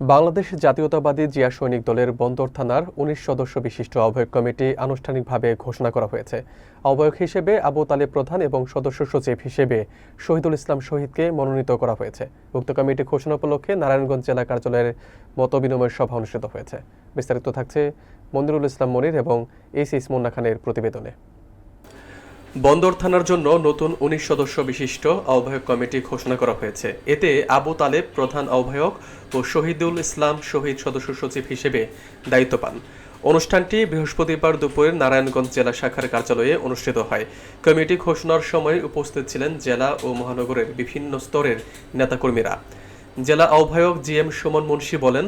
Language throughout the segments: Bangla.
বাংলাদেশ জাতীয়তাবাদী জিয়া সৈনিক দলের বন্দর থানার ১৯ সদস্য বিশিষ্ট আহ্বায়ক কমিটি আনুষ্ঠানিকভাবে ঘোষণা করা হয়েছে। আহ্বায়ক হিসেবে আবু তালেব প্রধান এবং সদস্য সচিব হিসেবে শহীদুল ইসলাম শহীদকে মনোনীত করা হয়েছে। উক্ত কমিটি ঘোষণা উপলক্ষে নারায়ণগঞ্জ জেলা কার্যালয়ের মতবিনিময় সভা অনুষ্ঠিত হয়েছে। বিস্তারিত থাকছে মনিরুল ইসলাম মনির এবং এইচ মুন্না খানের প্রতিবেদনে। বন্দর থানার জন্য নতুন ১৯ সদস্য বিশিষ্ট আহ্বায়ক কমিটি ঘোষণা করা হয়েছে। এতে আবু তালেব প্রধান আহ্বায়ক ও শহীদুল ইসলাম শহীদ সদস্য সচিব হিসেবে দায়িত্ব পান। অনুষ্ঠানটি বৃহস্পতিবার দুপুরে নারায়ণগঞ্জ জেলা শাখার কার্যালয়ে অনুষ্ঠিত হয়। কমিটি ঘোষণার সময় উপস্থিত ছিলেন জেলা ও মহানগরের বিভিন্ন স্তরের নেতাকর্মীরা। জেলা আহ্বায়ক জিএম সুমন মুন্সি বলেন,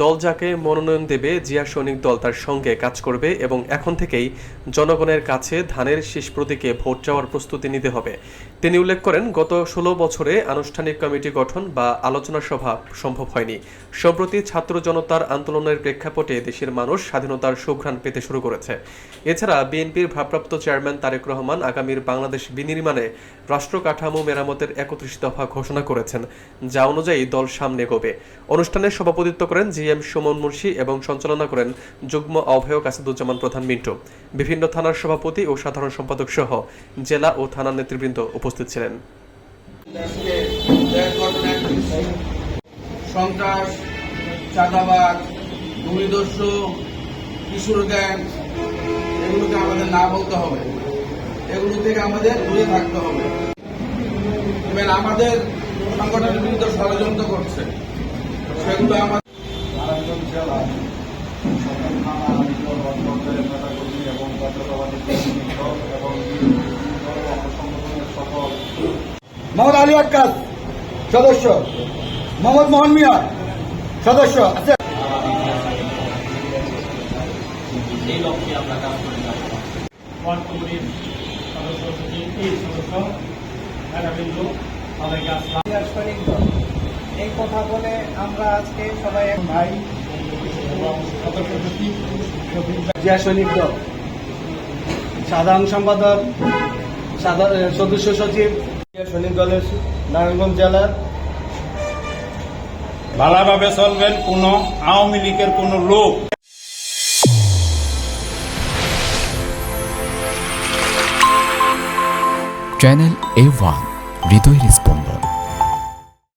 দল যাকে মনোনয়ন দেবে জিয়া সৈনিক দল তার সঙ্গে কাজ করবে এবং এখন থেকেই জনগণের কাছে ধানের শীষ প্রতীকে ভোট চাওয়ার প্রস্তুতি নিতে হবে। তিনি উল্লেখ করেন, গত ১৬ বছরে আনুষ্ঠানিক কমিটি গঠন বা আলোচনা সভা সম্ভব হয়নি। সম্প্রতি ছাত্র জনতার আন্দোলনের প্রেক্ষাপটে দেশের মানুষ স্বাধীনতার সুঘ্রাণ পেতে শুরু করেছে। এছাড়া বিএনপির ভারপ্রাপ্ত চেয়ারম্যান তারেক রহমান আগামীর বাংলাদেশ বিনির্মাণে রাষ্ট্র কাঠামো মেরামতের ৩১ দফা ঘোষণা করেছেন, যা অনুযায়ী দল সামনে এগোবে। অনুষ্ঠানে সভাপতিত্ব করেন জিএম সুমন মুন্সি এবং সঞ্চালনা করেন যুগ্ম আহ্বায়ক আসাদুজ্জামান প্রধান মিন্টু। বিভিন্ন থানার সভাপতি ও সাধারণ সম্পাদক সহ জেলা ও থানার নেতৃবৃন্দ উপস্থিত ছিলেন। সন্ত্রাস, চাঁদাবাজ, ভূমিদস্যু, কিশোর গ্যাং, এগুলোকে আমাদের না বলতে হবে, এগুলো থেকে আমাদের দূরে থাকতে হবে। এবং আমাদের সংগঠনের বিরুদ্ধে ষড়যন্ত্র করছে, সেগুলো আমাদের নারায়ণগঞ্জ জেলা এবং মোহাম্মদ আলী আক্কাস সদস্য, মোহাম্মদ মোহন মিয়া সদস্য আছে। এই লক্ষ্যে আমরা কাজ করে যাবো। ওয়ার্ড কমিটির সদস্য সচিব, এই সদস্য নেতাবৃন্দ, সবাইকে আসসালাম। সৈনিক দল এই কথা বলে আমরা আজকে সবাই ভাই সদস্য সচিব জিয়া সৈনিক দল সাধারণ সম্পাদক, সদস্য সচিব জিয়া সৈনিক দলের নারায়ণগঞ্জ জেলার। ভালোভাবে চলবেন, কোন আওয়ামী লীগের কোন লোক চ্যানেল A1 হৃদয় রেসপন্স।